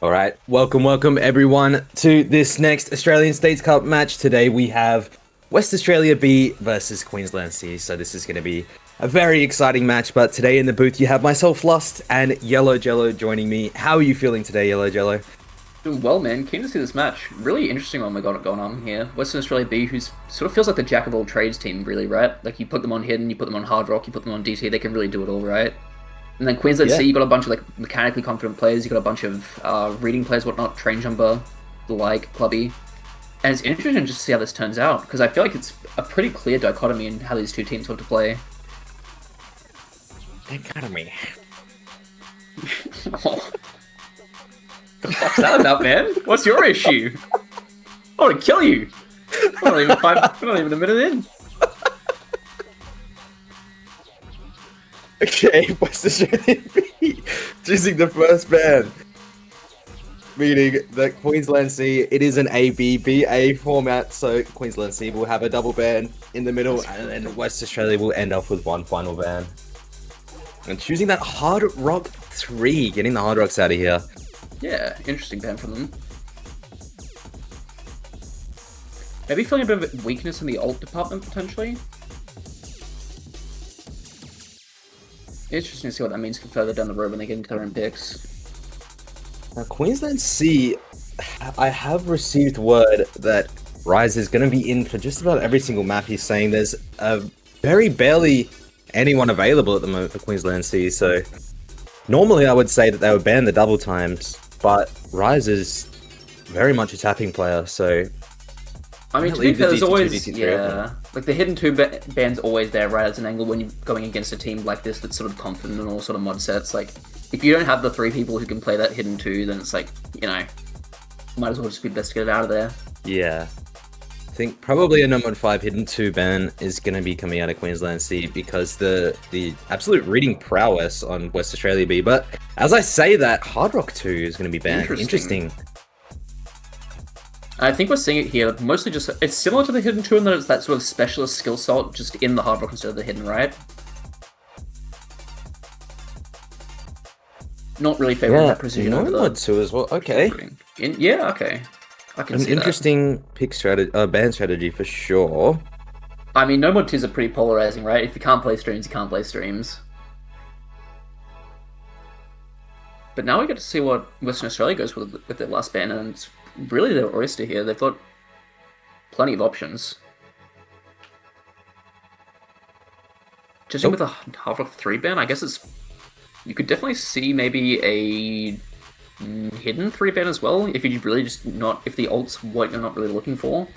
All right, welcome everyone to this next Australian States Cup match. Today we have West Australia B versus Queensland C, so this is going to be a very exciting match. But today in the booth you have myself, LusT, and YelloJello joining me. How are you feeling today, YelloJello? Doing well, man. Keen to see this match. Really interesting one we got going on here. Western Australia B, who's sort of feels like the jack of all trades team, really, right? Like you put them on hidden, you put them on hard rock, you put them on DT, they can really do it all, right? And then Queensland C, you got a bunch of like mechanically confident players, you got a bunch of reading players, whatnot, Trainjumper, the like, Clubby. And it's interesting just to see how this turns out, because I feel like it's a pretty clear dichotomy in how these two teams want to play. Dichotomy. Oh. The fuck's that about, man? What's your issue? I want to kill you. We're not even a minute in. Okay, West Australia B choosing the first ban. Meaning that Queensland C, it is an A-B-B-A format, so Queensland C will have a double ban in the middle, and then West Australia will end up with one final ban. And choosing that Hard Rock 3, getting the Hard Rocks out of here. Yeah, interesting ban from them. Maybe feeling a bit of weakness in the ult department, potentially? Interesting to see what that means for further down the road when they get into their own picks. Now, Queensland C, I have received word that Ryze is going to be in for just about every single map. He's saying there's very barely anyone available at the moment for Queensland C, so normally I would say that they would ban the double times, but Ryze is very much a tapping player, so... I mean, to be fair, there's always, yeah, like the hidden 2 ban's always there, right, as an angle when you're going against a team like this that's sort of confident in all sort of mod sets. Like, if you don't have the 3 people who can play that hidden 2, then it's like, you know, might as well just be best to get it out of there. Yeah. I think probably a number 5 hidden 2 ban is going to be coming out of Queensland C because the absolute reading prowess on West Australia B. But as I say that, Hard Rock 2 is going to be banned. Interesting. I think we're seeing it here, mostly just, it's similar to the hidden 2 in that it's that sort of specialist skill set just in the Hard Rock instead of the hidden, right? Not really favoring that precision over the... mod 2 as well, okay. Yeah, okay. I can see an interesting pick strategy, ban strategy for sure. I mean, no mod 2s are pretty polarizing, right? If you can't play streams, you can't play streams. But now we get to see what Western Australia goes with their last ban, and it's really their oyster here. They've got plenty of options. Judging with a Hard Rock 3 ban, I guess it's... You could definitely see maybe a hidden 3 ban as well, if you really just not... If the ult's what you're not really looking for.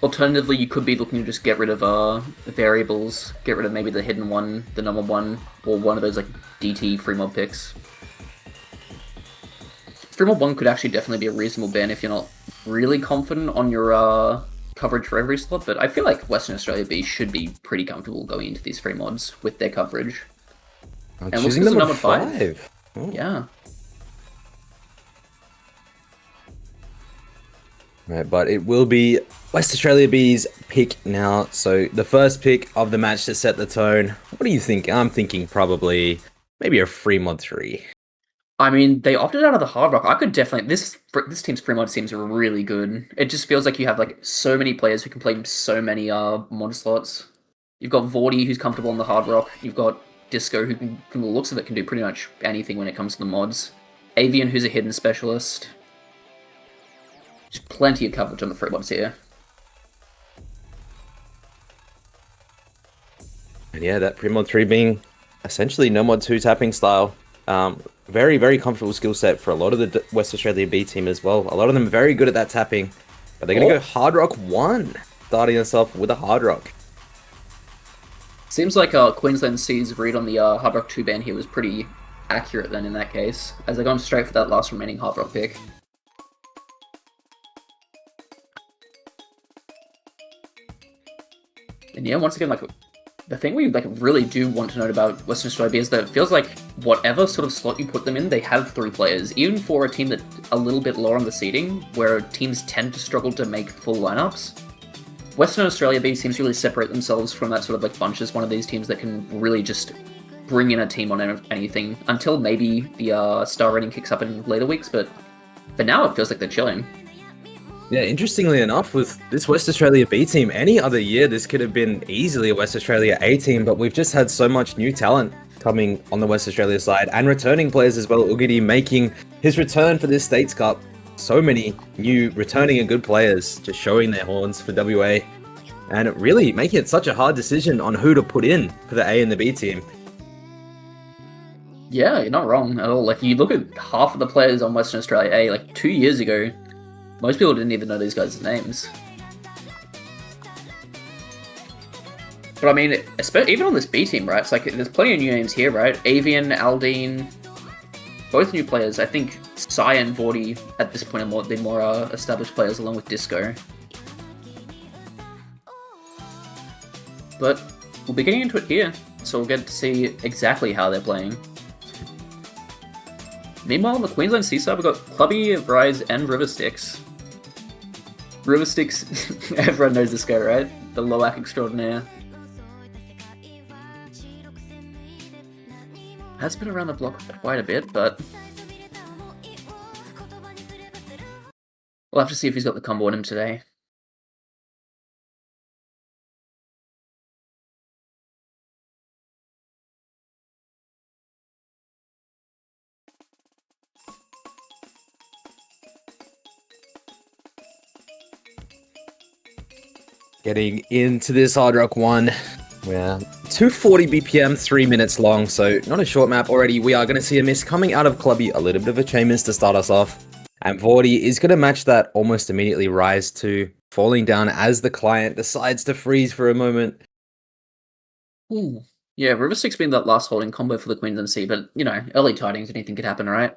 Alternatively, you could be looking to just get rid of variables, get rid of maybe the hidden 1, the number 1, or one of those like DT free mod picks. Free mod 1 could actually definitely be a reasonable ban if you're not really confident on your coverage for every slot, but I feel like Western Australia B should be pretty comfortable going into these free mods with their coverage. And choosing the number 5. Oh. Yeah. Right, but it will be West Australia B's pick now. So the first pick of the match to set the tone. What do you think? I'm thinking probably maybe a free mod 3. I mean, they opted out of the Hard Rock. I could definitely... This team's free mod seems really good. It just feels like you have like so many players who can play so many mod slots. You've got Vordi, who's comfortable on the Hard Rock. You've got Disco, who can, from the looks of it, can do pretty much anything when it comes to the mods. Avian, who's a hidden specialist. There's plenty of coverage on the free mods here. And yeah, that free mod 3 being essentially no mod 2 tapping style. Very, very comfortable skill set for a lot of the West Australia B team as well. A lot of them are very good at that tapping. But they're going to go Hard Rock 1, starting us off with a Hard Rock. Seems like Queensland C's read on the Hard Rock 2 ban here was pretty accurate then in that case, as they're going straight for that last remaining Hard Rock pick. And yeah, once again, like, the thing we like really do want to note about Western Australia B is that it feels like whatever sort of slot you put them in, they have 3 players. Even for a team that's a little bit lower on the seeding, where teams tend to struggle to make full lineups, Western Australia B seems to really separate themselves from that sort of like bunch as one of these teams that can really just bring in a team on anything, until maybe the star rating kicks up in later weeks, but for now it feels like they're chilling. Yeah, interestingly enough, with this West Australia B team, any other year this could have been easily a West Australia A team, but we've just had so much new talent coming on the West Australia side, and returning players as well. Ugidi making his return for this States Cup. So many new returning and good players just showing their horns for WA, and really making it such a hard decision on who to put in for the A and the B team. Yeah, you're not wrong at all. Like, you look at half of the players on Western Australia A, like 2 years ago, most people didn't even know these guys' names. But I mean, even on this B team, right? It's like, there's plenty of new names here, right? Avian, Aldine, both new players. I think Sai and Vordi at this point are the more established players, along with Disco. But we'll be getting into it here, so we'll get to see exactly how they're playing. Meanwhile, on the Queensland seaside, we've got Clubby, Ryze, and Rivastyx. Rivastyx, everyone knows this guy, right? The Loak extraordinaire. Has been around the block quite a bit, but we'll have to see if he's got the combo on him today. Getting into this Hard Rock 1. We're 240 BPM, 3 minutes long, so not a short map already. We are going to see a miss coming out of Clubby, a little bit of a chain miss to start us off. And Vordi is going to match that almost immediately. Ryze to falling down as the client decides to freeze for a moment. Ooh. Yeah, Rivastyx being that last holding combo for the Queensland C, but, you know, early tidings, anything could happen, right?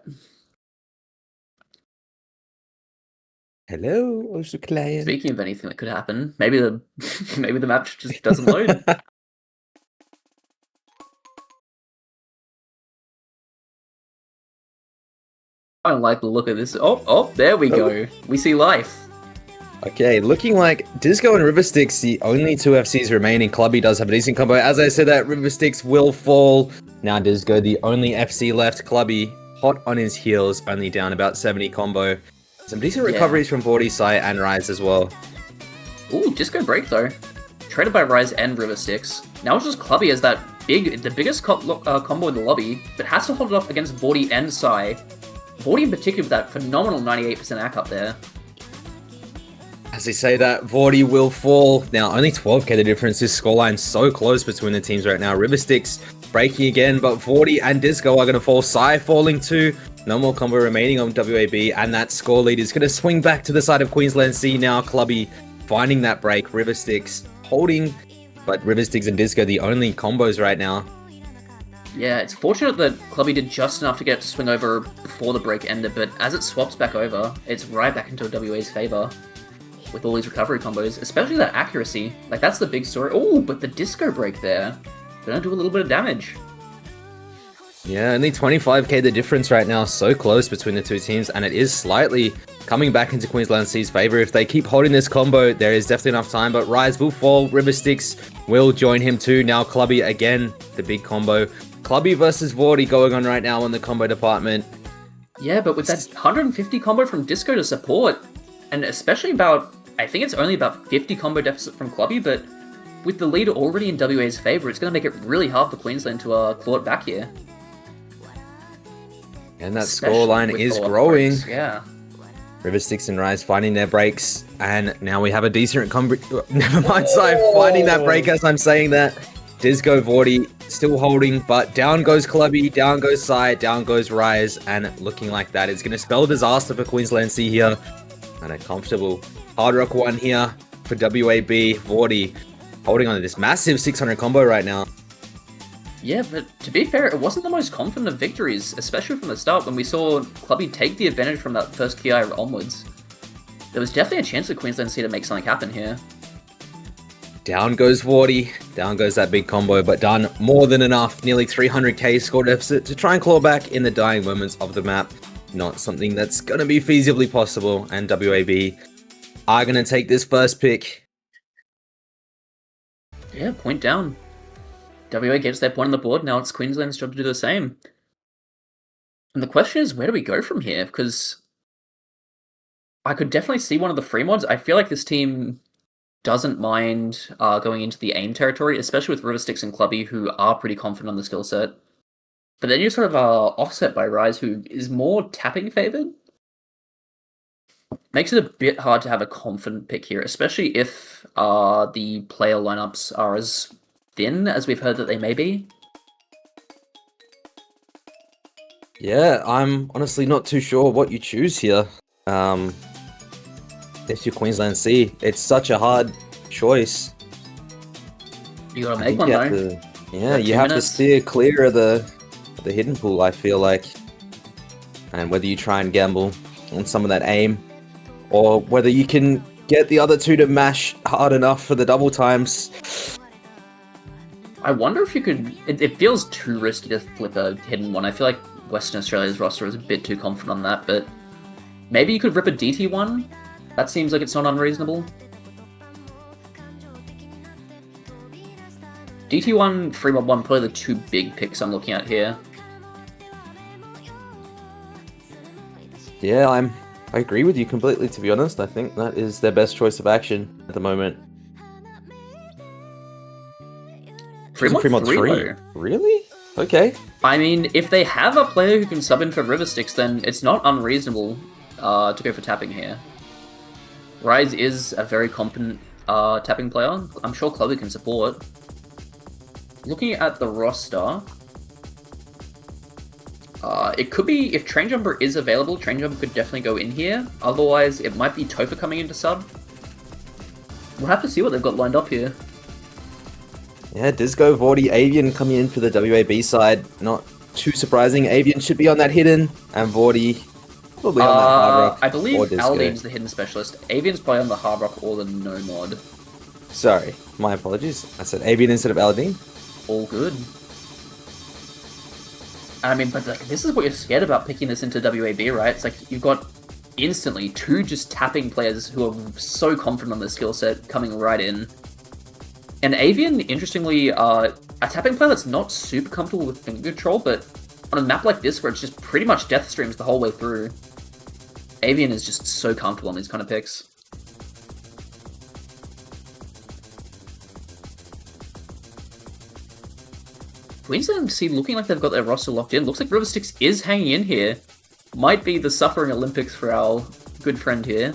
Hello, Osu client. Speaking of anything that could happen, maybe the maybe the map just doesn't load. I don't like the look of this. Oh, there we go. We see life. Okay, looking like Disgo and Rivastyx, the only two FCs remaining. Clubby does have a decent combo. As I said, that Rivastyx will fall. Now Disgo, the only FC left. Clubby, hot on his heels, only down about 70 combo. Some decent recoveries from Vordi, Sai, and Ryze as well. Ooh, Disco break though. Traded by Ryze and Rivastyx. Now it's just Clubby as the biggest combo in the lobby, but has to hold it off against Vordi and Sai. Vordi in particular with that phenomenal 98% ACK up there. As they say that, Vordi will fall. Now, only 12k the difference. This scoreline so close between the teams right now. Rivastyx breaking again, but Vordi and Disgo are going to fall. Sai falling too. No more combo remaining on WAB, and that score lead is going to swing back to the side of Queensland C now. Clubby finding that break. Rivastyx holding, but Rivastyx and Disgo the only combos right now. Yeah, it's fortunate that Clubby did just enough to get swing over before the break ended, but as it swaps back over, it's right back into WA's favor with all these recovery combos, especially that accuracy. Like, that's the big story. Oh, but the Disco break there. Gonna do a little bit of damage. Yeah, only 25k the difference right now. So close between the two teams, and it is slightly coming back into Queensland C's favor. If they keep holding this combo, there is definitely enough time, but Ryze will fall. Rivastyx will join him too. Now Clubby again, the big combo. Clubby versus Vordi going on right now in the combo department. Yeah, but with that 150 combo from Disco to support, and especially about, I think it's only about 50 combo deficit from Clubby, but with the lead already in WA's favor, it's going to make it really hard for Queensland to claw it back here. And that scoreline is growing. Breaks, yeah. Rivastyx and Ryze finding their breaks, and now we have a decent combo. Never mind, Sai finding that break as I'm saying that. Disgo, Vordi still holding, but down goes Clubby, down goes Sai, down goes Ryze, and looking like that is going to spell disaster for Queensland C here. And a comfortable Hard Rock 1 here for WAB. Vordi holding on to this massive 600 combo right now. Yeah, but to be fair, it wasn't the most confident of victories, especially from the start when we saw Clubby take the advantage from that first KI onwards. There was definitely a chance for Queensland C to make something happen here. Down goes Vordi, down goes that big combo, but done more than enough. Nearly 300k score deficit to try and claw back in the dying moments of the map. Not something that's going to be feasibly possible, and WAB are going to take this first pick. Yeah, point down. WA gets their point on the board, now it's Queensland's job to do the same. And the question is, where do we go from here? Because I could definitely see one of the free mods. I feel like this team doesn't mind going into the aim territory, especially with Rivastyx and Clubby, who are pretty confident on the skill set. But then you're sort of offset by Ryze, who is more tapping favored. Makes it a bit hard to have a confident pick here, especially if the player lineups are as thin as we've heard that they may be. Yeah, I'm honestly not too sure what you choose here. If you're Queensland C, it's such a hard choice. You gotta make one though. Yeah, you have to steer clear of the hidden pool, I feel like. And whether you try and gamble on some of that aim, or whether you can get the other two to mash hard enough for the double times. I wonder if you could... It feels too risky to flip a hidden one. I feel like Western Australia's roster is a bit too confident on that, but maybe you could rip a DT one? That seems like it's not unreasonable. DT1, Free Mob 1, probably the two big picks I'm looking at here. Yeah, I agree with you completely, to be honest. I think that is their best choice of action at the moment. Free Mod 3? Really? Okay. I mean, if they have a player who can sub in for Rivastyx, then it's not unreasonable to go for tapping here. Ryze is a very competent tapping player. I'm sure Clubby can support. Looking at the roster, it could be, if Trainjumper is available, Trainjumper could definitely go in here. Otherwise, it might be Tofa coming into sub. We'll have to see what they've got lined up here. Yeah, disgo, Vordi, Avian coming in for the WAB side. Not too surprising. Avian should be on that hidden, and Vordi probably on that hard rock. I believe or disgo. Aldine's the hidden specialist. Avian's probably on the hard rock or the no mod. Sorry, my apologies. I said Avian instead of Aldine. All good. I mean, but like, this is what you're scared about picking this into WAB, right? It's like you've got instantly two just tapping players who are so confident on their skill set coming right in. And Avian, interestingly, a tapping player that's not super comfortable with finger control, but on a map like this where it's just pretty much death streams the whole way through, Avian is just so comfortable on these kind of picks. Queensland looking like they've got their roster locked in. Looks like Rivastyx is hanging in here. Might be the suffering Olympics for our good friend here.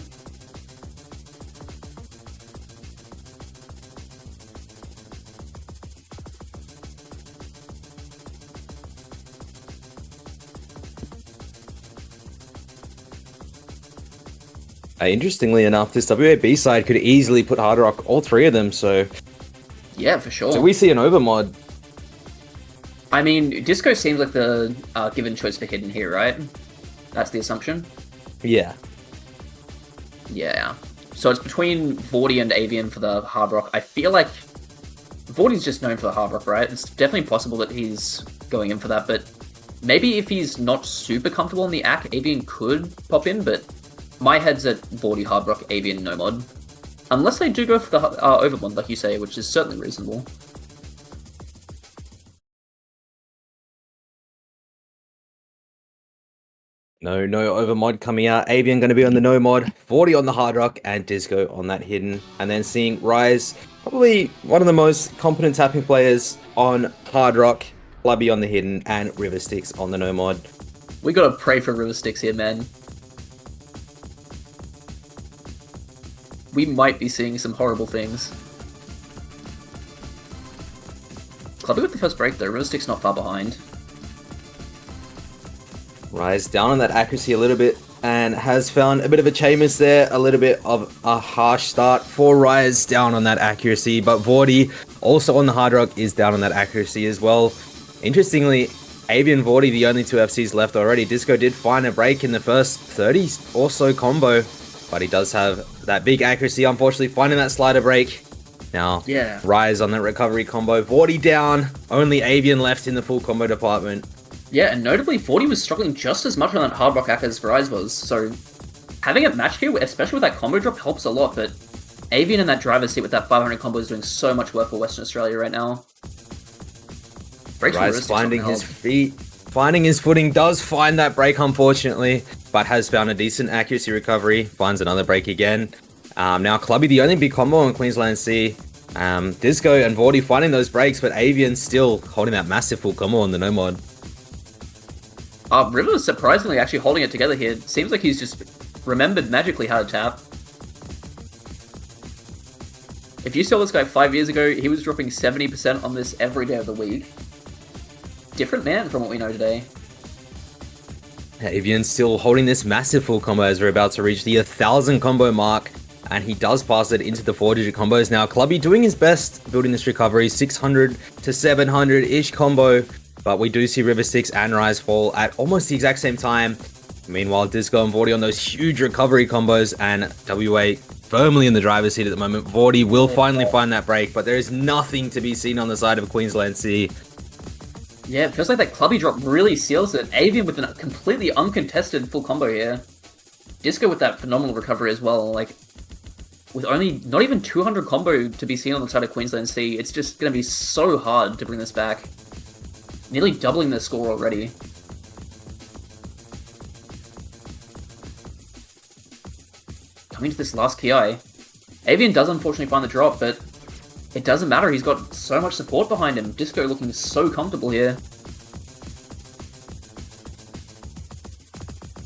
Interestingly enough, this WAB side could easily put hard rock all three of them, so... Yeah, for sure. So we see an overmod. I mean, disgo seems like the given choice for hidden here, right? That's the assumption? Yeah. Yeah. So it's between Vordi and Avian for the hard rock. I feel like Vordi's just known for the hard rock, right? It's definitely possible that he's going in for that, but maybe if he's not super comfortable in the AC, Avian could pop in, but my head's at Vordi, hard rock, Avian, no mod. Unless they do go for the overmod, like you say, which is certainly reasonable. No overmod coming out. Avian going to be on the no mod, 40 on the hard rock, and disgo on that hidden. And then seeing Ryze, probably one of the most competent tapping players on hard rock, Clubby on the hidden, and Rivastyx on the no mod. We gotta pray for Rivastyx here, man. We might be seeing some horrible things. Clubby with the first break though, Rivastyx not far behind. Ryze down on that accuracy a little bit and has found a bit of a chamus there, a little bit of a harsh start for Ryze down on that accuracy, but Vordi also on the hard rock is down on that accuracy as well. Interestingly, Avian and Vordi, the only two FCs left already. Disgo did find a break in the first 30 or so combo, but he does have that big accuracy, unfortunately finding that slider break. Now, yeah. Ryze on that recovery combo, Vordi down, only Avian left in the full combo department. Yeah, and notably, Vordi was struggling just as much on that hard rock as Ryze was, so having it matched here, especially with that combo drop, helps a lot, but Avian in that driver's seat with that 500 combo is doing so much work for Western Australia right now. Ryze finding his feet, finding his footing, does find that break unfortunately, but has found a decent accuracy recovery, finds another break again. Now Clubby, the only big combo in Queensland C. Disgo and Vordi finding those breaks, but Avian still holding that massive full combo on the no mod. River is surprisingly actually holding it together here. Seems like he's just remembered magically how to tap. If you saw this guy 5 years ago, he was dropping 70% on this every day of the week. Different man from what we know today. Avian still holding this massive full combo as we're about to reach the 1,000 combo mark, and he does pass it into the 4-digit combos. Now Clubby doing his best building this recovery, 600 to 700-ish combo, but we do see Rivastyx and Ryze fall at almost the exact same time. Meanwhile, Disgo and Vordi on those huge recovery combos, and WA firmly in the driver's seat at the moment. Vordi will finally find that break, but there is nothing to be seen on the side of Queensland C. Yeah, it feels like that Clubby drop really seals it. Avian with a completely uncontested full combo here. Disgo with that phenomenal recovery as well. Like, with only not even 200 combo to be seen on the side of Queensland C, it's just going to be so hard to bring this back. Nearly doubling their score already. Coming to this last KI. Avian does unfortunately find the drop, but it doesn't matter. He's got so much support behind him. Disgo looking so comfortable here.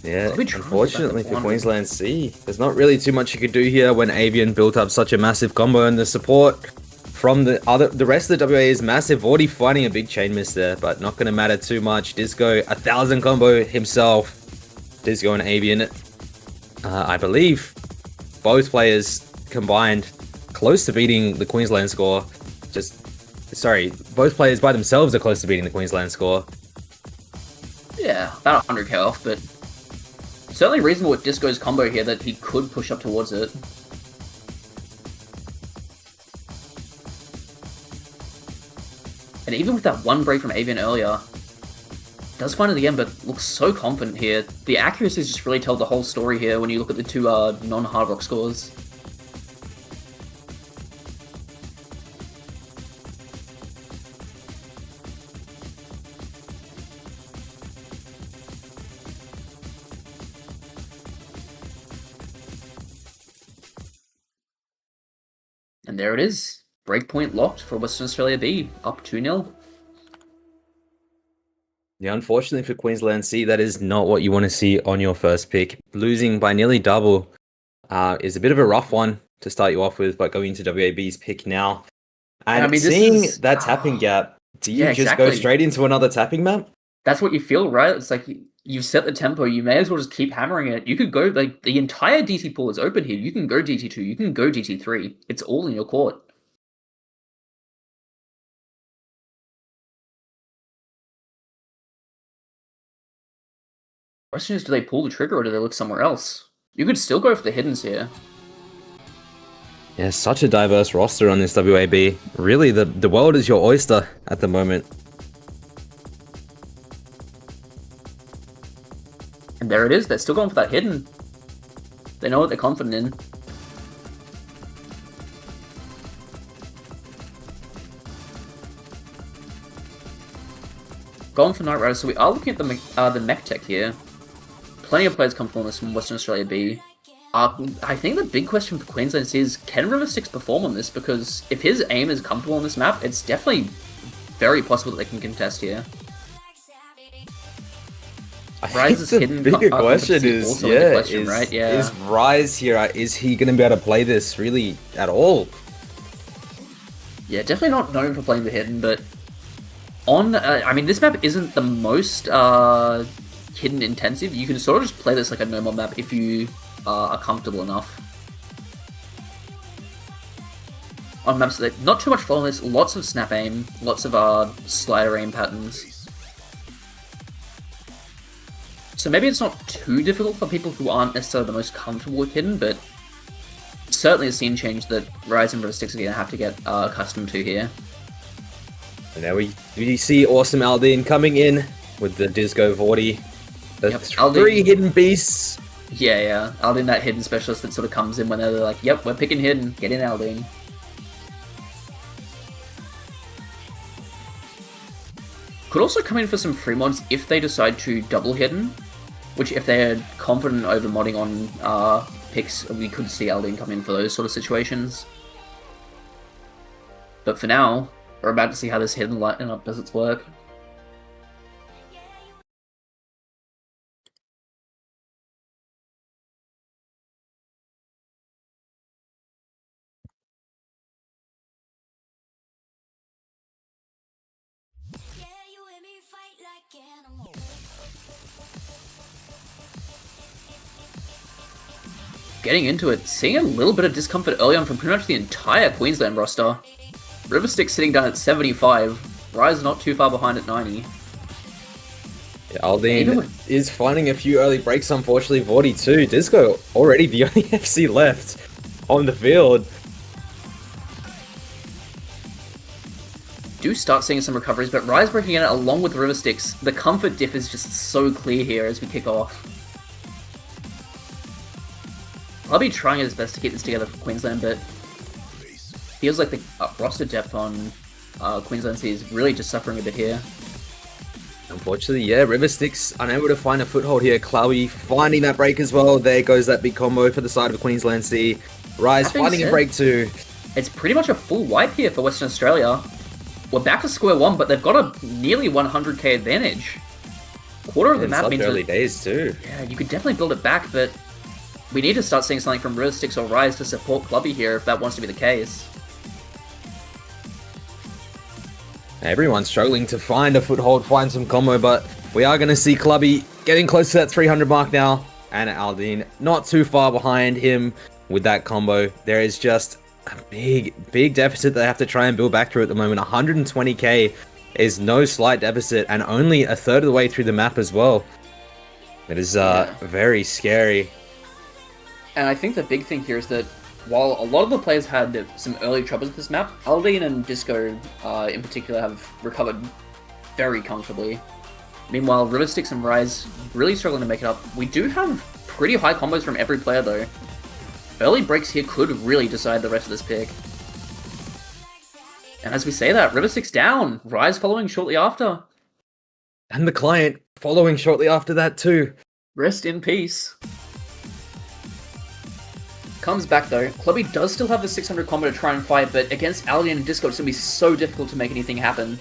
Yeah, Clubby trying to unfortunately get back for up 100. Queensland C, there's not really too much you could do here when Avian built up such a massive combo, and the support from the rest of the WA is massive. Vordi finding a big chain miss there, but not going to matter too much. Disgo, 1,000 combo himself. Disgo and Avian, I believe both players combined close to beating the Queensland score. Both players by themselves are close to beating the Queensland score. Yeah, about 100k off, but certainly reasonable with Disco's combo here that he could push up towards it. And even with that one break from Avian earlier, does find it again, but looks so confident here. The accuracies just really tell the whole story here when you look at the two non-hard rock scores. And there it is. Breakpoint locked for Western Australia B, up 2-0. Yeah, unfortunately for Queensland C, that is not what you want to see on your first pick. Losing by nearly double is a bit of a rough one to start you off with, but going into WAB's pick now. And I mean, seeing that tapping gap, do you just go straight into another tapping map? That's what you feel, right? It's like you've set the tempo, you may as well just keep hammering it. You could go, like, the entire DT pool is open here. You can go DT2, you can go DT3. It's all in your court. The question is, do they pull the trigger or do they look somewhere else? You could still go for the hiddens here. Yeah, such a diverse roster on this WAB. Really, the world is your oyster at the moment. And there it is. They're still going for that hidden. They know what they're confident in. Going for Night Rider. So we are looking at the mech tech here. Plenty of players comfortable in this from Western Australia B. I think the big question for Queensland is, can Rivastyx perform on this? Because if his aim is comfortable on this map, it's definitely very possible that they can contest here. Ryze's hidden bigger question is, right? Yeah. Is Ryze here? Is he going to be able to play this really at all? Yeah, definitely not known for playing the hidden, but on, I mean, this map isn't the most hidden intensive. You can sort of just play this like a normal map if you are comfortable enough. On maps that not too much flawless, lots of snap aim, lots of slider aim patterns. So maybe it's not too difficult for people who aren't necessarily the most comfortable with hidden, but certainly a scene change that Ryze and Rivastyx are going to have to get accustomed to here. And now we see AwesomeAldine coming in with the Disgo Vordi. The three hidden beasts. Yeah. Aldine, that hidden specialist that sort of comes in when they're like, yep, we're picking hidden. Get in, Aldine. Could also come in for some free mods if they decide to double hidden, which if they're confident over modding on picks, we could see Aldine come in for those sort of situations. But for now, we're about to see how this hidden lineup does its work. Getting into it, seeing a little bit of discomfort early on from pretty much the entire Queensland roster. Rivastyx sitting down at 75, Ryze not too far behind at 90. Yeah, Aldine is finding a few early breaks, unfortunately. Vordi too. Disgo already the only FC left on the field. Do start seeing some recoveries, but Ryze breaking in along with Rivastyx. The comfort diff is just so clear here as we kick off. Clubby trying his best to keep this together for Queensland, but feels like the roster depth on Queensland C is really just suffering a bit here. Unfortunately, yeah, Rivastyx unable to find a foothold here. Clubby finding that break as well. There goes that big combo for the side of Queensland C. Ryze finding a break too. It's pretty much a full wipe here for Western Australia. We're back to square one, but they've got a nearly 100k advantage. quarter of the In map such means early that, days too. yeah, you could definitely build it back, but we need to start seeing something from Rivastyx or Ryze to support Clubby here if that wants to be the case. Everyone's struggling to find a foothold, find some combo, but we are going to see Clubby getting close to that 300 mark now. And Aldine not too far behind him with that combo. There is just a big deficit that they have to try and build back through at the moment. 120k is no slight deficit and only a third of the way through the map as well. It is very scary. And I think the big thing here is that while a lot of the players had some early troubles with this map, Aldine and Disgo in particular have recovered very comfortably. Meanwhile, Rivastyx and Ryze really struggling to make it up. We do have pretty high combos from every player though. Early breaks here could really decide the rest of this pick. And as we say that, Rivastyx down, Ryze following shortly after. And the client following shortly after that too. Rest in peace. Comes back though. Clubby does still have the 600 combo to try and fight, but against Avian and Disgo, it's going to be so difficult to make anything happen.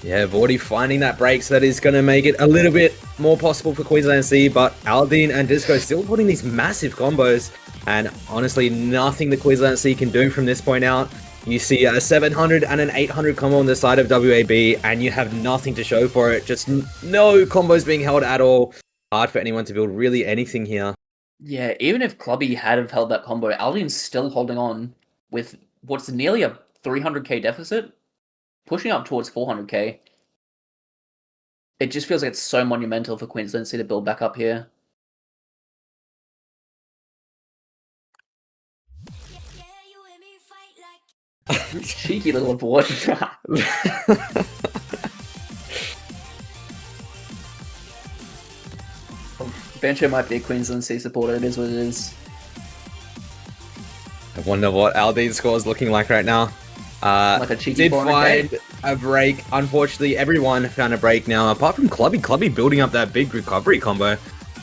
Yeah, Vordi finding that break, so that is going to make it a little bit more possible for Queensland C, but Aldine and Disgo still putting these massive combos, and honestly, nothing the Queensland C can do from this point out. You see a 700 and an 800 combo on the side of WAB, and you have nothing to show for it. Just no combos being held at all. Hard for anyone to build really anything here. Yeah, even if Clubby had have held that combo, Aldine's still holding on with what's nearly a 300k deficit, pushing up towards 400k. It just feels like it's so monumental for Queensland C to build back up here. Cheeky little board. Bencho might be a Queensland C supporter, it is what it is. I wonder what Aldine's score is looking like right now. Like a cheeky did find a break. Unfortunately, everyone found a break now, apart from Clubby. Clubby building up that big recovery combo.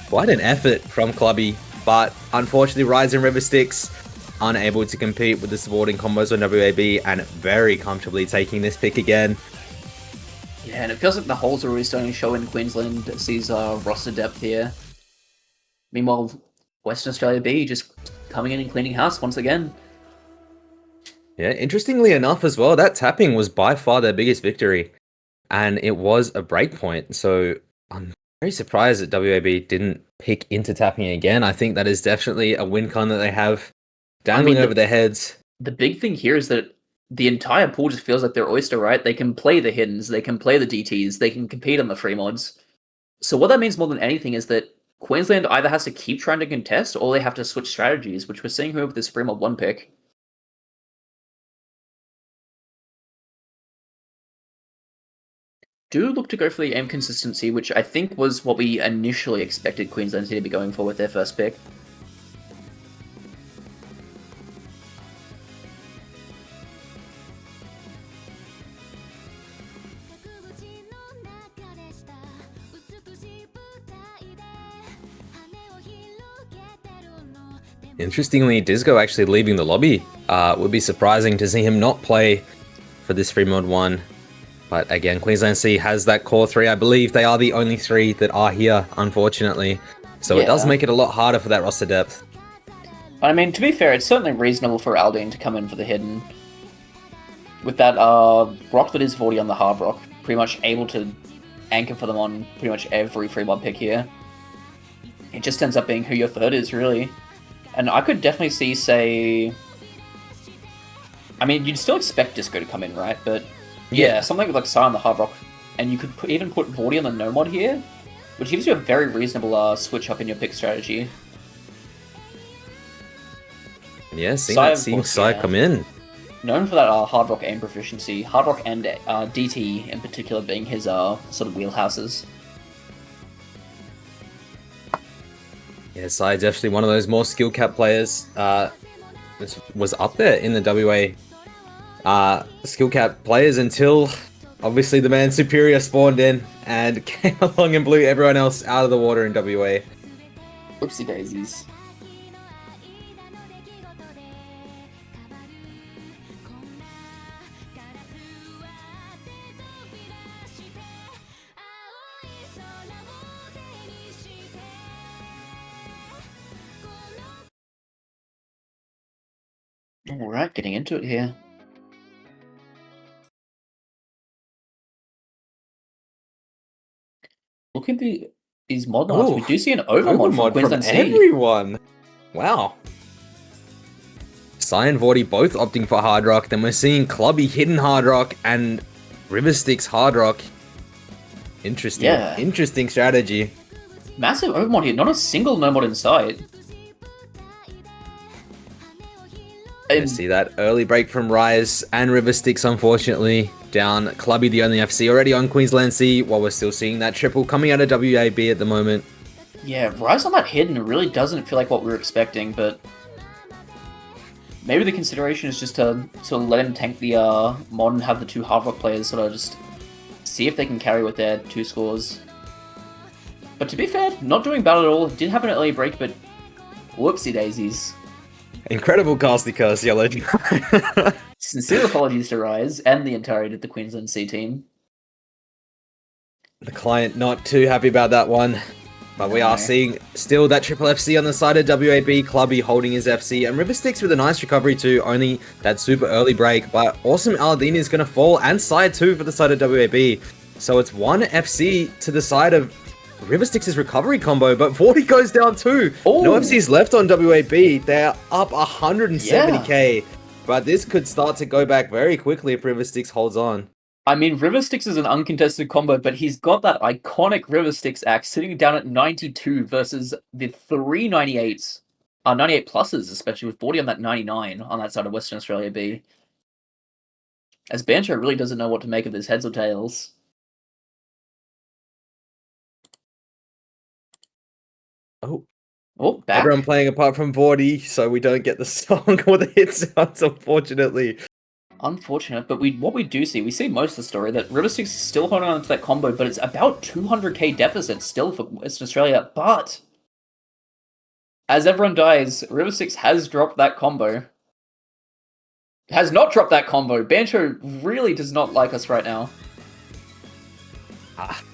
Quite an effort from Clubby, but unfortunately, Ryze and Rivastyx unable to compete with the supporting combos on WAB and very comfortably taking this pick again. Yeah, and it feels like the holes are really starting to show in Queensland C's roster depth here. Meanwhile, Western Australia B just coming in and cleaning house once again. Yeah, interestingly enough as well, that tapping was by far their biggest victory. And it was a breakpoint. So I'm very surprised that WAB didn't pick into tapping again. I think that is definitely a win con that they have dangling over their heads. The big thing here is that the entire pool just feels like they're oyster, right? They can play the hiddens, they can play the DTs, they can compete on the free mods. So what that means more than anything is that Queensland either has to keep trying to contest or they have to switch strategies, which we're seeing here with this free mod 1 pick. Do look to go for the aim consistency, which I think was what we initially expected Queensland to be going for with their first pick. Interestingly, Disgo actually leaving the lobby. Would be surprising to see him not play for this free mod 1. But again, Queensland C has that core 3. I believe they are the only 3 that are here, unfortunately. So it does make it a lot harder for that roster depth. I mean, to be fair, it's certainly reasonable for Aldine to come in for the hidden. With that rock that is Vordi on the hard rock, pretty much able to anchor for them on pretty much every free mod pick here. It just ends up being who your third is, really. And I could definitely see, say... I mean, you'd still expect Disco to come in, right? But yeah, something like Sai on the hard rock. And you could even put Vordi on the no mod here, which gives you a very reasonable switch up in your pick strategy. Yeah, seeing Sai come in. Known for that hard rock aim proficiency, hard rock and DT in particular being his sort of wheelhouses. Yeah, Sai definitely one of those more skill cap players. This was up there in the WA skill cap players until obviously the man Superior spawned in and came along and blew everyone else out of the water in WA. Oopsie daisies. Alright, getting into it here. Look at these mod mods. We do see an overmod from Queensland C. everyone. Wow. Sai and Vordi both opting for Hard Rock. Then we're seeing Clubby hidden Hard Rock and Rivastyx Hard Rock. Interesting. Yeah. Interesting strategy. Massive overmod here. Not a single no mod in sight. I see that early break from Ryze and Rivastyx, unfortunately, down. Clubby, the only FC, already on Queensland C, while we're still seeing that triple coming out of WAB at the moment. Yeah, Ryze on that hidden really doesn't feel like what we were expecting, but maybe the consideration is just to sort of let him tank the mod and have the two Hard Rock players sort of just see if they can carry with their 2 scores. But to be fair, not doing bad at all. Did have an early break, but whoopsie daisies. Incredible casty curse, Yellow. Sincere apologies to Ryze and the entirety of the Queensland C team. The client not too happy about that one. But we are seeing still that triple FC on the side of WAB, Clubby holding his FC, and Rivastyx with a nice recovery too, only that super early break. But AwesomeAldine is going to fall, and side 2 for the side of WAB. So it's 1 FC to the side of Rivastyx's recovery combo, but Vordi goes down too. Ooh. No FCs left on WAB. They're up 170k. But this could start to go back very quickly if Rivastyx holds on. I mean, Rivastyx is an uncontested combo, but he's got that iconic Rivastyx axe sitting down at 92 versus the 398s, 98 pluses, especially with Vordi on that 99 on that side of Western Australia B. As Bancho really doesn't know what to make of his heads or tails. Oh, back. Everyone playing apart from Vordi, so we don't get the song or the hit sounds, unfortunately. Unfortunate, but what we do see, we see most of the story, that Rivastyx is still holding on to that combo, but it's about 200k deficit still for Western Australia, but as everyone dies, Rivastyx has dropped that combo. Has not dropped that combo. Bancho really does not like us right now.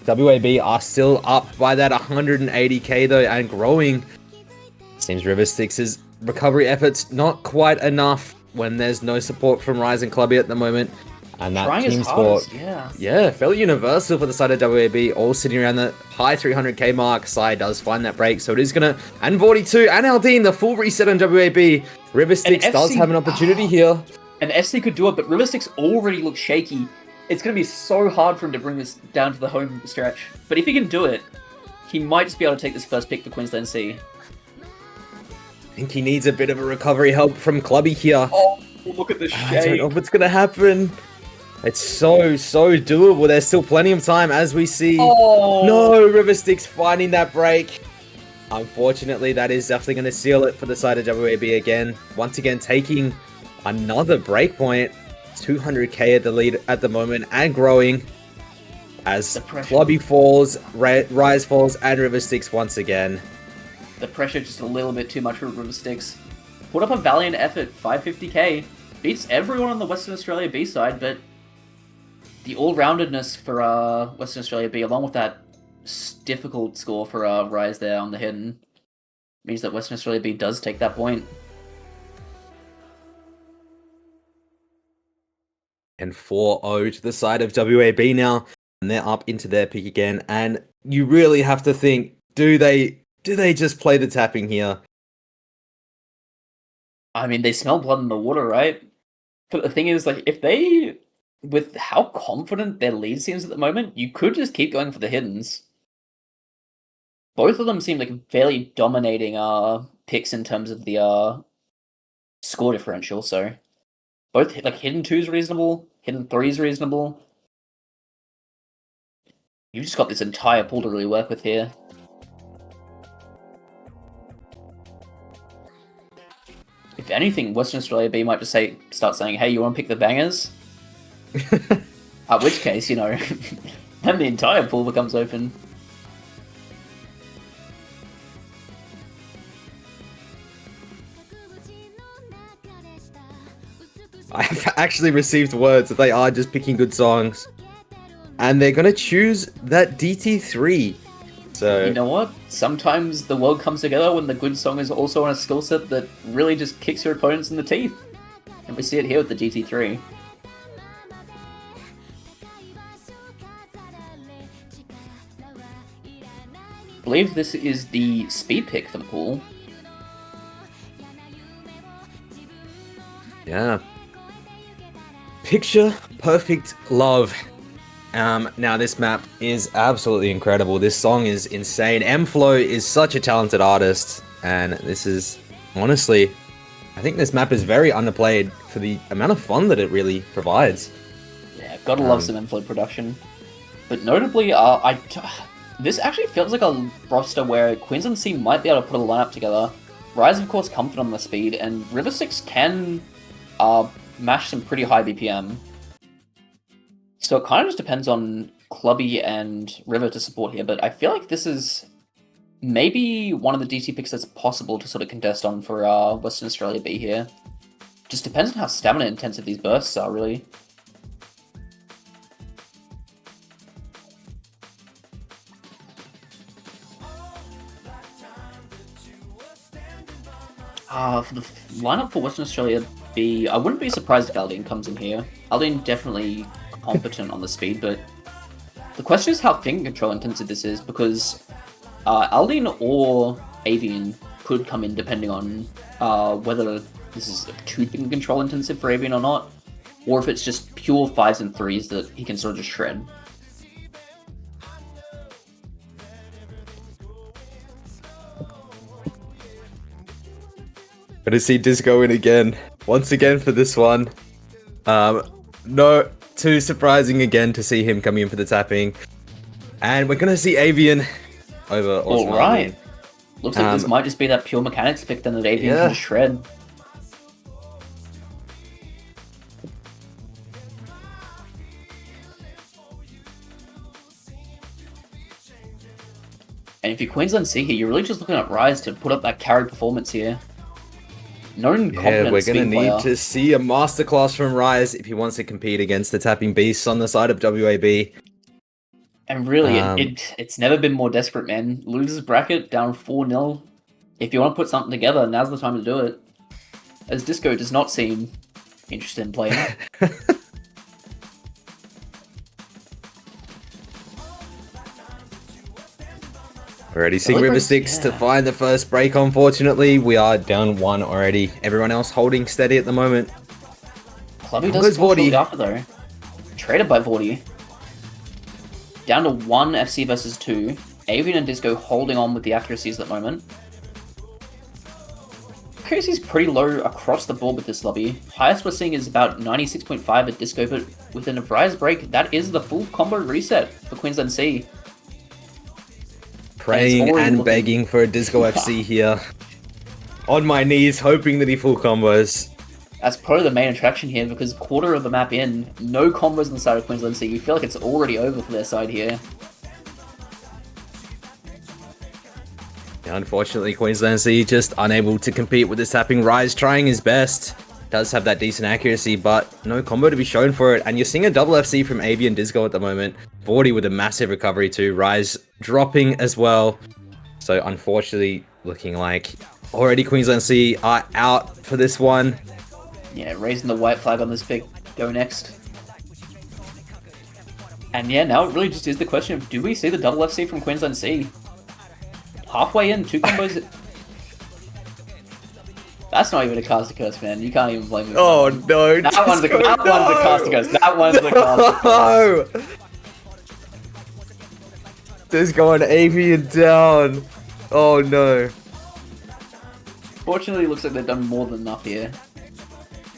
WAB are still up by that 180k though, and growing. Seems Rivastyx's recovery efforts not quite enough when there's no support from Ryze and Clubby at the moment. And that trying team his score, hardest, yeah, fairly universal for the side of WAB, all sitting around the high 300k mark. Sai does find that break, so it is gonna, and Vordi too, and Aldine, the full reset on WAB. Rivastyx does have an opportunity here. And FC could do it, but Rivastyx already looks shaky. It's going to be so hard for him to bring this down to the home stretch. But if he can do it, he might just be able to take this first pick for Queensland C. I think he needs a bit of a recovery help from Clubby here. Oh, look at the I don't shake. know if it's going to happen. It's so doable. There's still plenty of time, as we see. Oh. No, Rivastyx finding that break. Unfortunately, that is definitely going to seal it for the side of WAB again. Once again, taking another breakpoint. 200k at the lead at the moment, and growing as Clubby falls, Ryze falls, and Rivastyx once again. The pressure just a little bit too much for Rivastyx. Put up a valiant effort, 550k. Beats everyone on the Western Australia B side, but the all-roundedness for Western Australia B, along with that difficult score for Ryze there on the hidden, means that Western Australia B does take that point. And 4-0 to the side of WAB now, and they're up into their pick again. And you really have to think, do they just play the tapping here? I mean, they smell blood in the water, right? But the thing is, like, if they, with how confident their lead seems at the moment, you could just keep going for the hiddens. Both of them seem like fairly dominating picks in terms of the score differential, so both, like, hidden 2 is reasonable, hidden 3 is reasonable. You've just got this entire pool to really work with here. If anything, Western Australia B might just start saying, hey, you want to pick the bangers? At which case, you know, then the entire pool becomes open. I've actually received words that they are just picking good songs. And they're going to choose that DT3. So You know what? Sometimes the world comes together when the good song is also on a skill set that really just kicks your opponents in the teeth. And we see it here with the GT3. I believe this is the speed pick for the pool. Yeah. Picture perfect love. Now this map is absolutely incredible. This song is insane. M-Flow is such a talented artist, and this is honestly, I think this map is very underplayed for the amount of fun that it really provides. Yeah, gotta love some M-Flow production. But notably, this actually feels like a roster where Queensland C might be able to put a lineup together. Ryze, of course, confident on the speed, and Rivastyx can mash some pretty high BPM. So it kind of just depends on Clubby and River to support here, but I feel like this is maybe one of the DT picks that's possible to sort of contest on for Western Australia B here. Just depends on how stamina intensive these bursts are, really. For the lineup for Western Australia B, I wouldn't be surprised if AwesomeAldine comes in here. AwesomeAldine definitely competent on the speed, but the question is how finger control intensive this is, because AwesomeAldine or Avian could come in depending on whether this is too finger control intensive for Avian or not, or if it's just pure 5s and 3s that he can sort of just shred. Going to see Disgo in again. Once again for this one. No, too surprising again to see him coming in for the tapping. And we're going to see Avian over AwesomeAldine. Alright. Looks like this might just be that pure mechanics pick then that Avian can just shred. And if you're Queensland C here, you're really just looking at Ryze to put up that carry performance here. We're going to need to see a masterclass from Ryze if he wants to compete against the tapping beasts on the side of WAB. And really, it's never been more desperate, man. Losers bracket, down 4-0. If you want to put something together, now's the time to do it. As Disgo does not seem interested in playing. Already seeing Rivastyx to find the first break, unfortunately. We are down 1 already. Everyone else holding steady at the moment. Clubby does Vordi after though. Traded by Vordi. Down to 1 FC versus 2. Avian and Disgo holding on with the accuracies at the moment. Accuracy is pretty low across the board with this lobby. Highest we're seeing is about 96.5 at Disgo, but within a Ryze break, that is the full combo reset for Queensland C. Praying and begging for a Disgo FC here. On my knees, hoping that he full combos. That's probably the main attraction here, because quarter of the map in, no combos on the side of Queensland C. You feel like it's already over for their side here. Yeah, unfortunately, Queensland C just unable to compete with this tapping. Ryze trying his best. Does have that decent accuracy, but no combo to be shown for it. And you're seeing a double FC from Avian Disgo at the moment. Vordi with a massive recovery too. Ryze dropping as well. So unfortunately, looking like already Queensland C are out for this one. Yeah, raising the white flag on this pick. Go next. And yeah, now it really just is the question of, do we see the double FC from Queensland C? Halfway in, 2 combos... That's not even a caster curse, man. You can't even blame me. Oh no! That one's a caster curse. That one's a caster curse. Just going Avian down. Oh no. Fortunately, it looks like they've done more than enough here.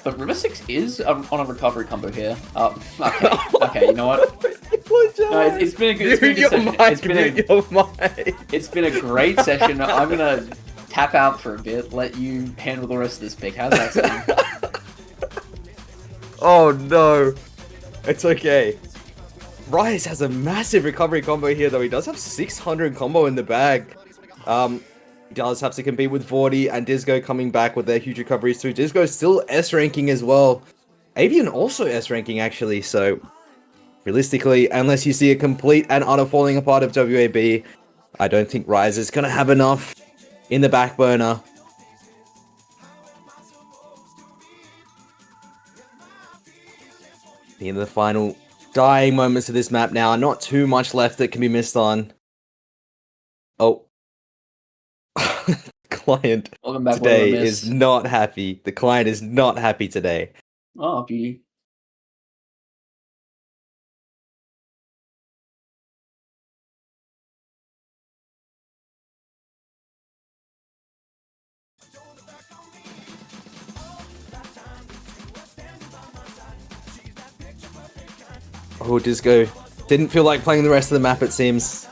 But Rivastyx is on a recovery combo here. Okay, you know what? No, it's been a good session. It's been a great session. I'm gonna tap out for a bit, let you handle the rest of this pick. How's that sound? Oh no. It's okay. Ryze has a massive recovery combo here, though. He does have 600 combo in the bag. He does have to compete with Vordi and Disgo coming back with their huge recoveries too. Disgo still S ranking as well. Avian also S ranking actually, so realistically, unless you see a complete and utter falling apart of WAB, I don't think Ryze is going to have enough in the back burner. In the final dying moments of this map now. Not too much left that can be missed on. Oh. Client Welcome back, today is not happy. The client is not happy today. Oh, beauty. Oh, Disgo didn't feel like playing the rest of the map, it seems.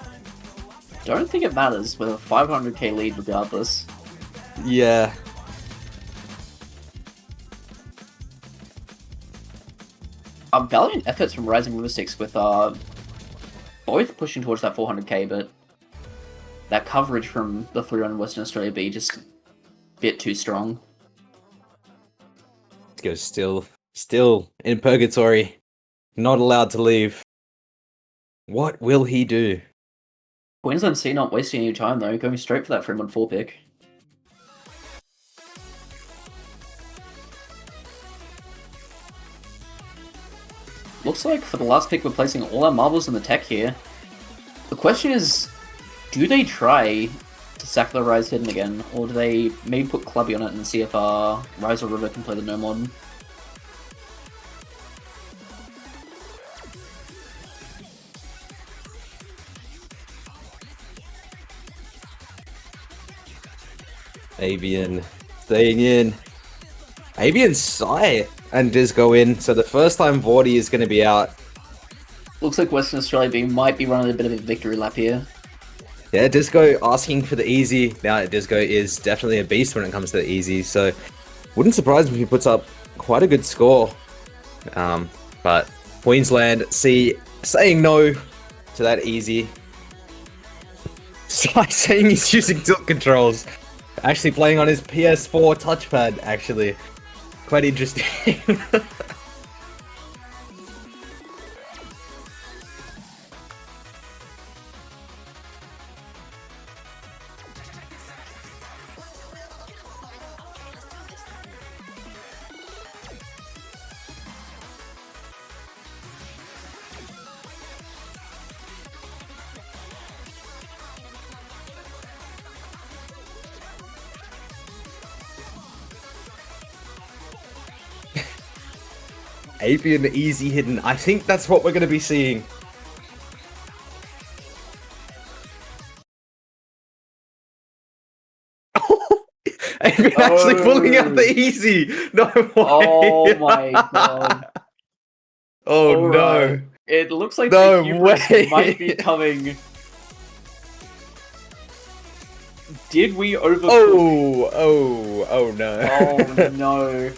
Don't think it matters with a 500k lead regardless. Yeah. Valiant efforts from Ryze and Rivastyx with both pushing towards that 400k, but that coverage from the 3 on Western Australia B just a bit too strong. Disgo still in purgatory. Not allowed to leave. What will he do? Queensland C not wasting any time though, going straight for that 3-1-4 pick. Looks like for the last pick we're placing all our marbles in the tech here. The question is, do they try to sack the Ryze hidden again, or do they maybe put Clubby on it and see if Ryze or River can play the no mod? Avian staying in. Avian Sai and disgo in, so the first time Vordi is going to be out. Looks like Western Australia B might be running a bit of a victory lap here. Yeah, disgo asking for the easy. Now disgo is definitely a beast when it comes to the easy, so wouldn't surprise me if he puts up quite a good score. But Queensland C saying no to that easy. Sai saying he's using tilt controls. Actually playing on his PS4 touchpad, actually. Quite interesting. Avian easy hidden. I think that's what we're going to be seeing. Avian actually pulling out the easy. No way. Oh my god. Oh All no. Right. It looks like No the hubris way. might be coming. Did we overcook? Oh no. Oh no.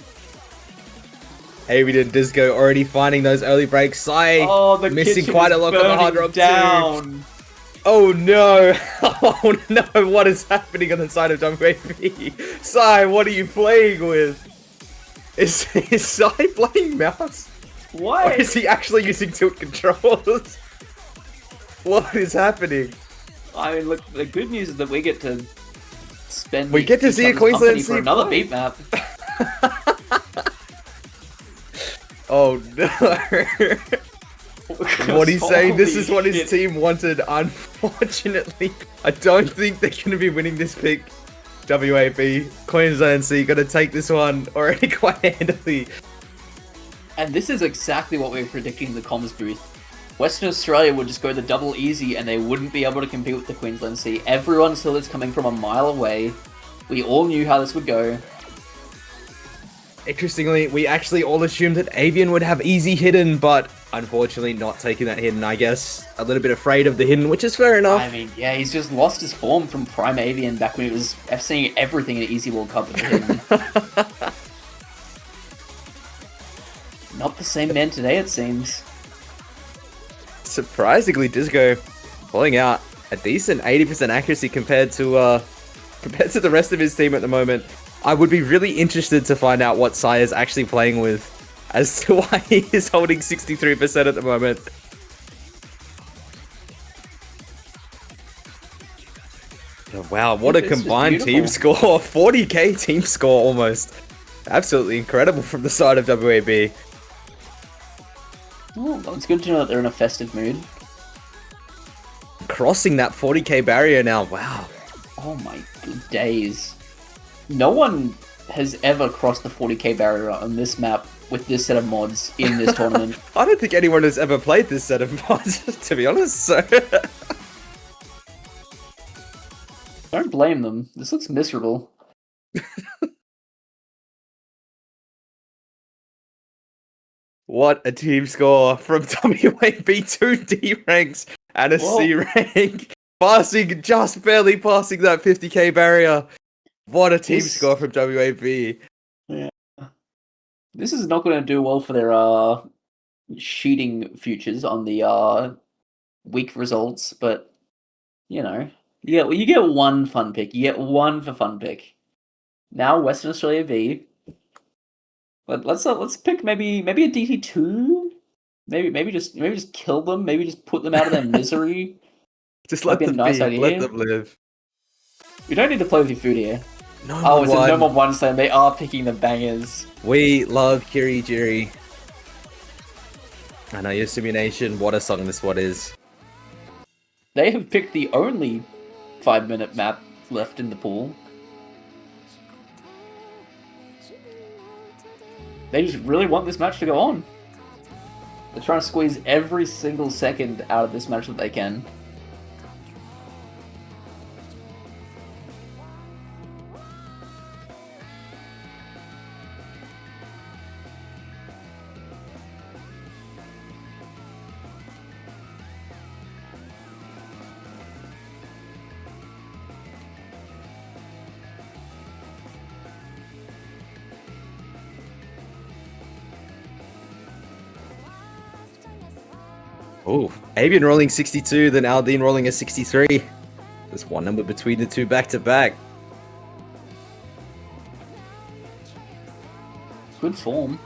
Avian and disgo already finding those early breaks. Sai the missing kitchen quite is a lot on the hard burning rock down. too. Oh no! Oh no! What is happening on the side of WAP? Sai, what are you playing with? Is Sai playing mouse? What? Or is he actually using tilt controls? What is happening? I mean, look, the good news is that we get to spend. We get to see a Queensland for another beat map. Oh no! What he's saying, this is what his team wanted. Unfortunately, I don't think they're going to be winning this pick. WAB, Queensland C, going to take this one already quite handily. And this is exactly what we were predicting in the comms booth. Western Australia would just go the double easy and they wouldn't be able to compete with the Queensland C. Everyone saw this coming from a mile away. We all knew how this would go. Interestingly, we actually all assumed that Avian would have easy hidden, but unfortunately not taking that hidden, I guess. A little bit afraid of the hidden, which is fair enough. I mean, yeah, he's just lost his form from Prime Avian back when he was FCing everything in Easy World Cup with the hidden. Not the same man today, it seems. Surprisingly, disgo pulling out a decent 80% accuracy compared to the rest of his team at the moment. I would be really interested to find out what Sai is actually playing with as to why he is holding 63% at the moment. Oh, wow, what a combined team score. 40k team score almost. Absolutely incredible from the side of WAB. Oh, it's good to know that they're in a festive mood. Crossing that 40k barrier now. Wow. Oh my days. No one has ever crossed the 40k barrier on this map with this set of mods in this tournament. I don't think anyone has ever played this set of mods, to be honest, so... Don't blame them. This looks miserable. What a team score from WAB 2 D ranks and a C rank. Just barely passing that 50k barrier. What a team score from WAB. Yeah. This is not going to do well for their cheating futures on the weak results, but you know, you get one fun pick. You get one for fun pick. Now Western Australia B. But let's pick maybe a DT2. Maybe just kill them. Maybe just put them out of their misery. Just let them nice be. idea. Let them live. You don't need to play with your food here. No oh, it's a no more one slam. They are picking the bangers. We love Kiri Jiri. I know your simulation. What a song this one is. They have picked the only 5-minute map left in the pool. They just really want this match to go on. They're trying to squeeze every single second out of this match that they can. Oh, Avian rolling 62, then Aldine rolling a 63. There's one number between the two back to back. Good form.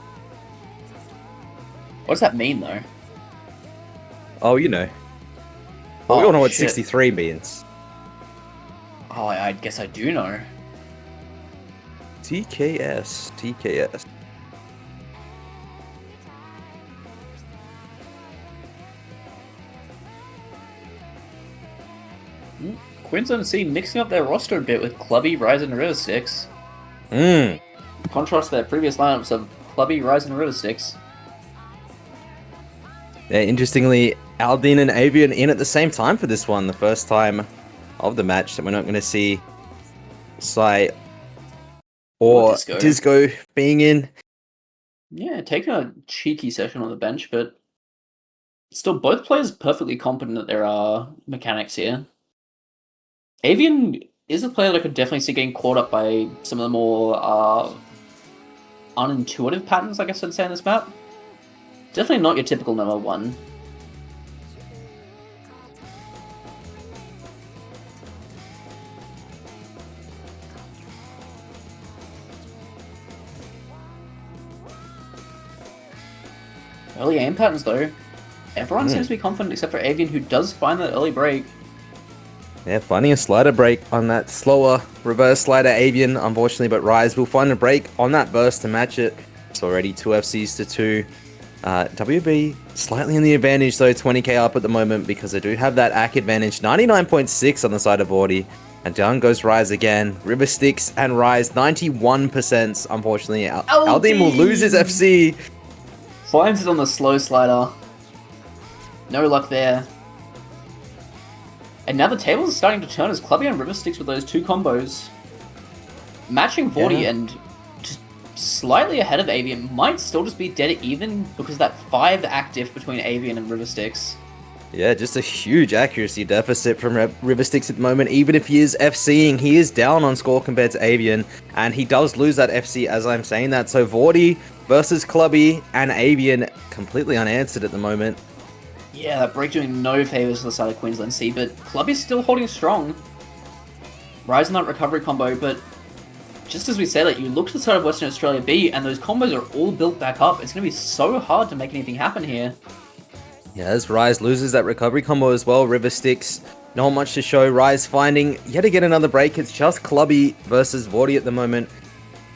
What does that mean, though? Oh, you know. Well, we all know what 63 means. Oh, I guess I do know. TKS. Queensland C mixing up their roster a bit with Clubby, Ryze, and Rivastyx. Contrast to their previous lineups of Clubby, Ryze, and Rivastyx. Yeah, interestingly, Aldine and Avian in at the same time for this one. The first time of the match that we're not going to see Sai or Disgo being in. Yeah, taking a cheeky session on the bench, but still both players perfectly competent at their mechanics here. Avian is a player that I could definitely see getting caught up by some of the more unintuitive patterns, I guess I'd say, on this map. Definitely not your typical number one. Early aim patterns, though. Everyone seems to be confident except for Avian, who does find that early break. Yeah, finding a slider break on that slower reverse slider Avian, unfortunately, but Ryze will find a break on that burst to match it. It's already 2 FCs to 2. WB slightly in the advantage, though, 20k up at the moment because they do have that AC advantage. 99.6 on the side of Vordi. And down goes Ryze again. Rivastyx and Ryze, 91%. Unfortunately, Aldine will lose his FC. Finds it on the slow slider. No luck there. And now the tables are starting to turn as Clubby and Rivastyx with those two combos. Matching Vordi and just slightly ahead of Avian might still just be dead even because of that 5 active between Avian and Rivastyx. Yeah, just a huge accuracy deficit from Rivastyx at the moment. Even if he is FCing, he is down on score compared to Avian, and he does lose that FC as I'm saying that. So Vordi versus Clubby and Avian completely unanswered at the moment. Yeah, that break doing no favours to the side of Queensland C, but Clubby's still holding strong. Ryze on that recovery combo, but just as we say that, you look to the side of Western Australia B, and those combos are all built back up. It's going to be so hard to make anything happen here. Yeah, as Ryze loses that recovery combo as well, Rivastyx, not much to show. Ryze finding yet again another break. It's just Clubby versus Vordi at the moment.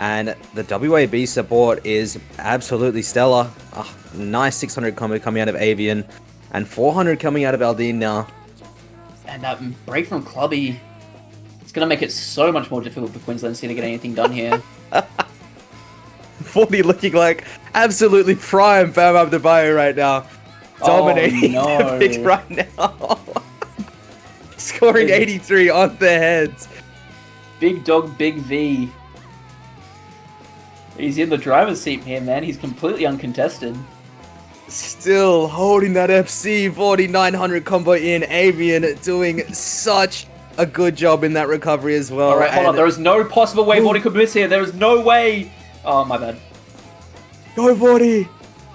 And the WAB support is absolutely stellar. Nice 600 combo coming out of Avian, and 400 coming out of Aldine now. And that break from Clubby, it's going to make it so much more difficult for Queensland C to get anything done here. Vordi looking like absolutely prime Bam Abdebayo right now. Dominating the pick right now. Scoring 83 on their heads. Big dog, big V. He's in the driver's seat here, man. He's completely uncontested. Still holding that FC. Vordi 900 combo in. Avian doing such a good job in that recovery as well. Alright, hold on. There is no possible way Vordi could miss here. There is no way. Oh, my bad. Go, Vordi.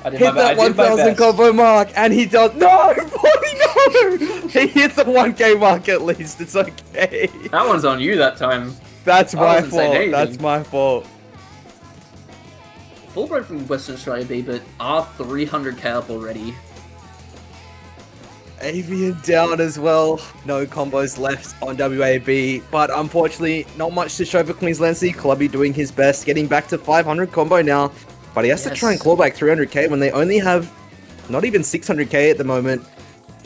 Hit that 1,000 combo mark, and he does. No, Vordi, no! He hit the 1K mark at least. It's okay. That one's on you that time. That's my fault. That's my fault. Full break from Western Australia B, but are 300k up already. Avian down as well. No combos left on WAB, but unfortunately, not much to show for Queensland C. Clubby doing his best, getting back to 500 combo now. But he has to try and claw back 300k when they only have not even 600k at the moment.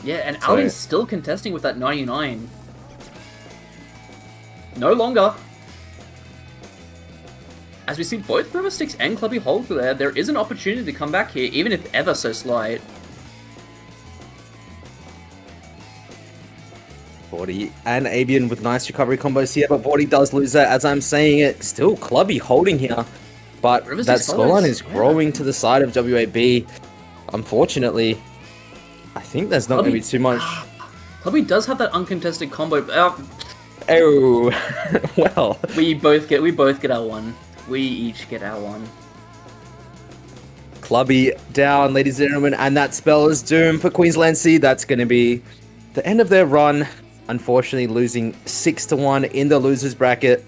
Yeah, and Ali's still contesting with that 99. No longer. As we see both Rivastyx and Clubby hold for there is an opportunity to come back here, even if ever so slight. Vordi and Avian with nice recovery combos here, but Vordi does lose that as I'm saying it. Still Clubby holding here. But Rivastyx that scoreline is growing to the side of WAB. Unfortunately, I think there's not going to be too much. Clubby does have that uncontested combo. Oh, well. We both get our one. We each get our one. Clubby down, ladies and gentlemen, and that spell is doom for Queensland C. That's going to be the end of their run. Unfortunately, losing 6-1 in the losers bracket.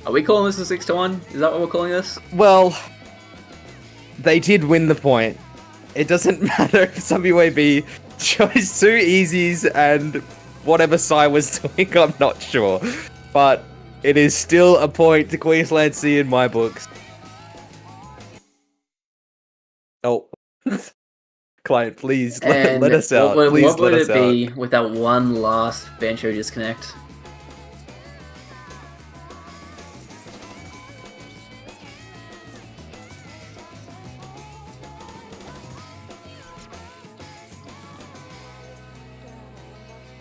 Are we calling this a 6-1? Is that what we're calling this? Well, they did win the point. It doesn't matter if WAB chose 2 easies and whatever Sai was doing, I'm not sure. But it is still a point to Queensland C in my books. Oh. Client, please let us out. Please what would let it be with that one last Bancho disconnect?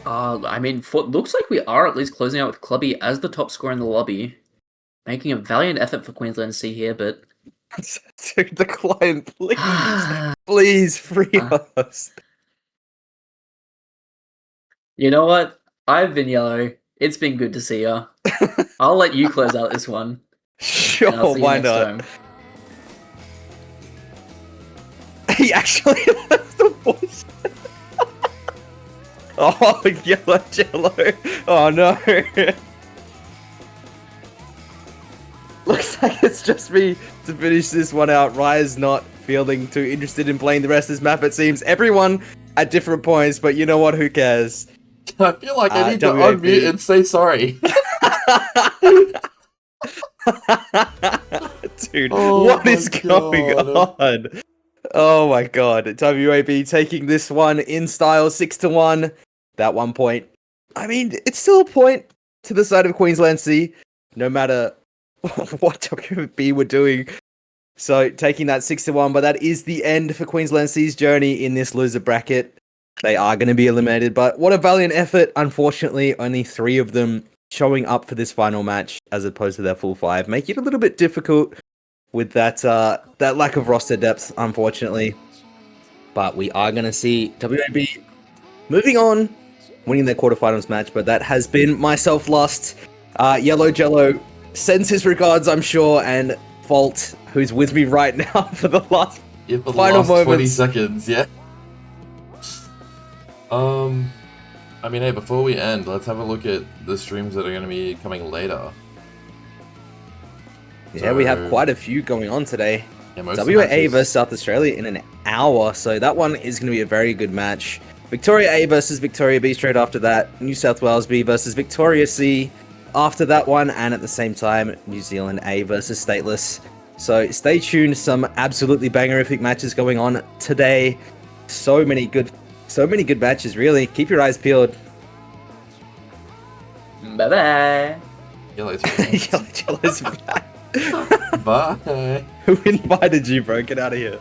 I mean, looks like we are at least closing out with Clubby as the top scorer in the lobby. Making a valiant effort for Queensland C here, but... Dude, the client, please. Please free us. You know what? I've been yellow. It's been good to see ya. I'll let you close out this one. Sure, why not? Time. He actually left the voice. Oh, YelloJello. Oh no. Looks like it's just me to finish this one out. Ryze not feeling too interested in playing the rest of this map, it seems. Everyone at different points, but you know what? Who cares? I feel like I need to unmute and say sorry. Dude, what is going on? Oh my god. WAB taking this one in style, 6-1. That 1 point. I mean, it's still a point to the side of Queensland C, no matter what WAB were doing. So taking that 6-1, but that is the end for Queensland C's journey in this loser bracket. They are going to be eliminated, but what a valiant effort. Unfortunately, only 3 of them showing up for this final match as opposed to their full 5, make it a little bit difficult with that that lack of roster depth, unfortunately. But we are going to see WAB moving on, winning their quarterfinals match, but that has been myself, LusT. YelloJello sends his regards, I'm sure, and Volt, who's with me right now for the last final last moments. 20 seconds, yeah. I mean, hey, before we end, let's have a look at the streams that are going to be coming later. Yeah, we have quite a few going on today. Yeah, WA versus South Australia in an hour, so that one is going to be a very good match. Victoria A versus Victoria B straight after that. New South Wales B versus Victoria C. after that one, and at the same time, New Zealand A versus Stateless. So stay tuned. Some absolutely bangerific matches going on today. So many good matches. Really, keep your eyes peeled. Bye bye. Yellow's YelloJello's back. Bye. Who invited you, bro? Get out of here.